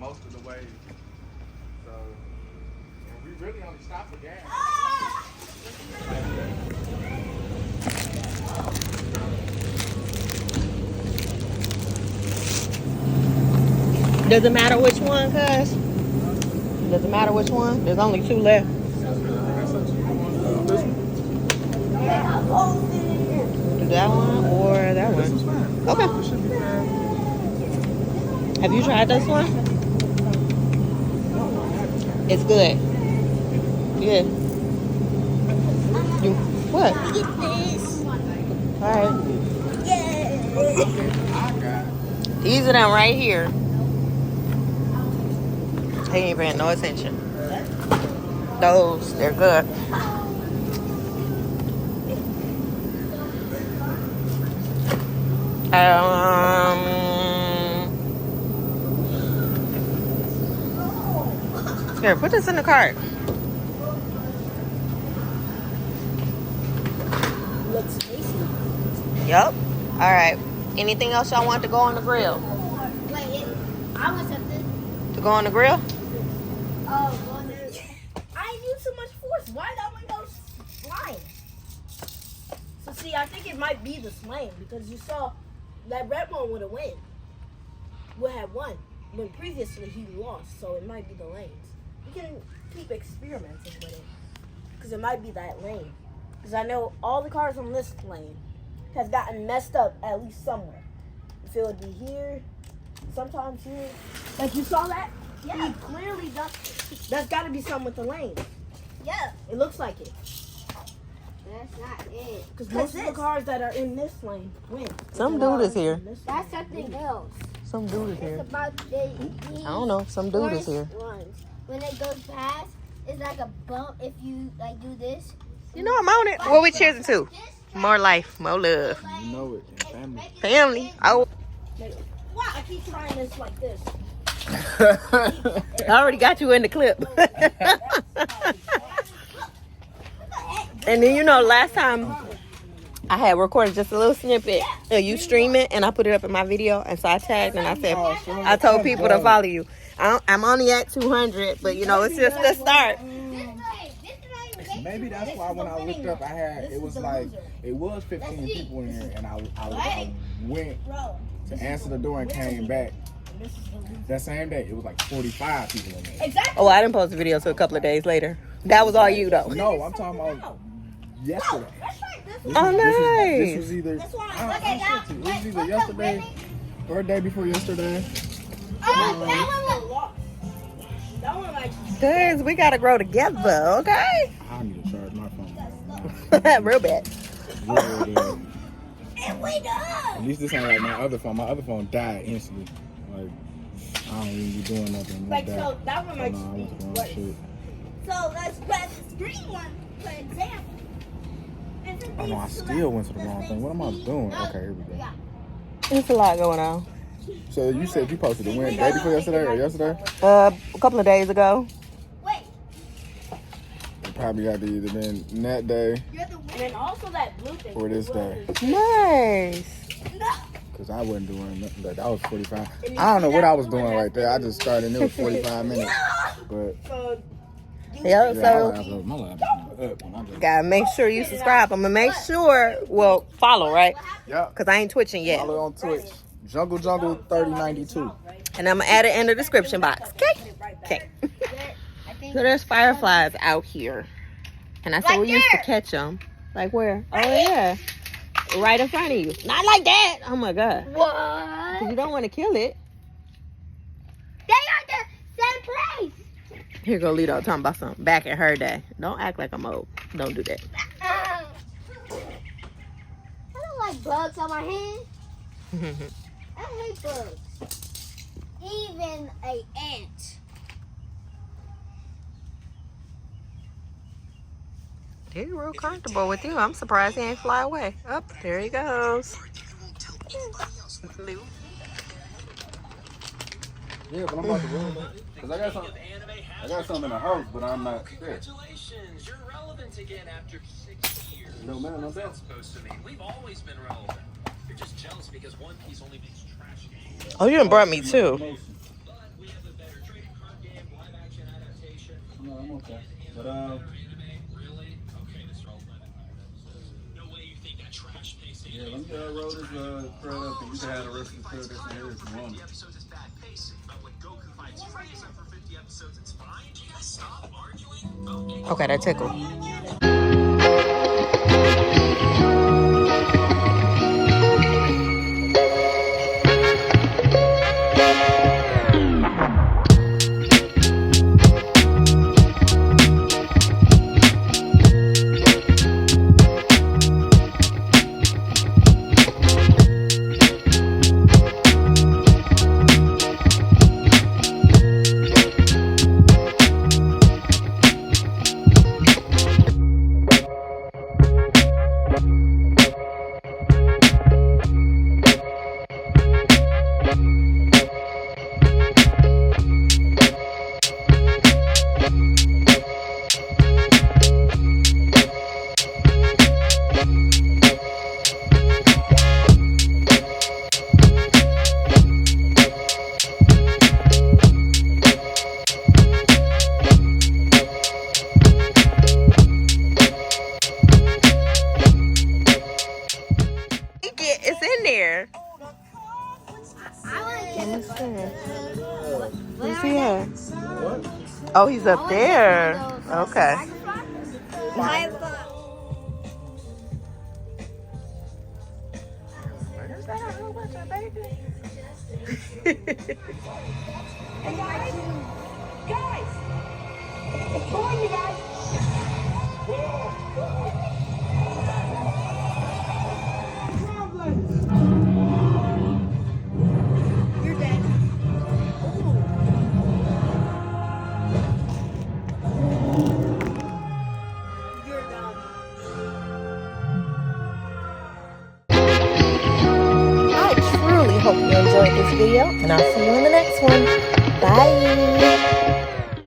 most of the way. So, and we really only stop for gas. Does it matter which one, cuz? Does it matter which one? There's only 2 left. Do that one or that one? Okay. Have you tried this one? It's good. Yeah. You what? Get this. All right. Yeah. These are them right here. They ain't paying no attention. Those, they're good. Here, put this in the cart. Looks tasty. Yup. All right. Anything else y'all want to go on the grill? Wait, I want something. To go on the grill? Oh, I used so much force. Why that one go flying? So see, I think it might be the flame because you saw that red one would have won. When previously he lost, so it might be the lanes. You can keep experimenting with it because it might be that lane. Because I know all the cars on this lane have gotten messed up at least somewhere. If it would be here, sometimes here. Like you saw that? Yeah. He clearly does. That's got to be something with the lane. Yeah. It looks like it. That's not it. Because most of the cars that are in this lane win. Some dude is here. That's something else. Some dude is here. It's about I don't know. Some dude is here. Ones. When it goes past, it's like a bump if you like do this. You know I'm on it. What we cheering to? More life, more love. You know it, and family. Family. Oh. Wow, I keep trying this like this. I already got you in the clip. And then, you know, last time I had recorded just a little snippet of you streaming, and I put it up in my video, and so I tagged and I said, I told people to follow you. I'm only at 200, but you know, it's just a start. Maybe that's why when I looked up, it was 15 people in here, and I went to answer the door and came back. That same day, it was like 45 people in there. Exactly. Oh, I didn't post the video until a couple of days later. That was all you, though. No, I'm talking about yesterday. Oh, nice. This was either, it was either yesterday or the day before yesterday. Guys, we gotta grow together, okay? I need to charge my phone. Real bad. At least this ain't like my other phone. My other phone died instantly. Like, I don't even be doing nothing. Like, so that one might I went to the wrong shit. So let's press this green one, for example. Oh no, I still went to the wrong thing. What am I doing? Okay, here we go. There's a lot going on. So you said you posted the win day before yesterday or yesterday? A couple of days ago. Wait. It probably got to either been that day And then also that blue thing. or this day. Nice. Because I wasn't doing nothing. That was 45. I don't know what I was doing right there. I just started and it was 45 minutes. But Yeah, so my life is up when I just... gotta make sure you subscribe. I'm gonna make sure, well, follow, right? Yeah. Because I ain't twitching yet. Follow on Twitch. Jungle 3092. And I'm gonna add it in the description box. Okay. So there's fireflies out here. And I said we used to catch them. Like where? Oh, yeah. Right in front of you. Not like that. Oh, my God. What? 'Cause you don't want to kill it. They are the same place. Here go Lito talking about something back in her day. Don't act like I'm old. Don't do that. I don't like bugs on my hand. I hate bugs. Even an ant. He's real comfortable with you. I'm surprised he ain't fly away. Up, there he goes. Lou. Yeah, but I'm about to roll it. Because I got something in the house, but I'm not there. Congratulations, you're relevant again after 6 years. No man, no doubt. That's supposed to mean we've always been relevant. You're just jealous because One Piece only makes trash games. Oh, you done brought me two. But we have a better No, I'm okay. But yeah, let me roll this thread up, and you can have the rest of the thread that's in here if you want. Okay, that tickled. It's in there. Where's he at? Oh, he's up there. Okay. Guys! Come on, you guys! You're dead. You're done. I truly hope you enjoyed this video, and I'll see you in the next one. Bye.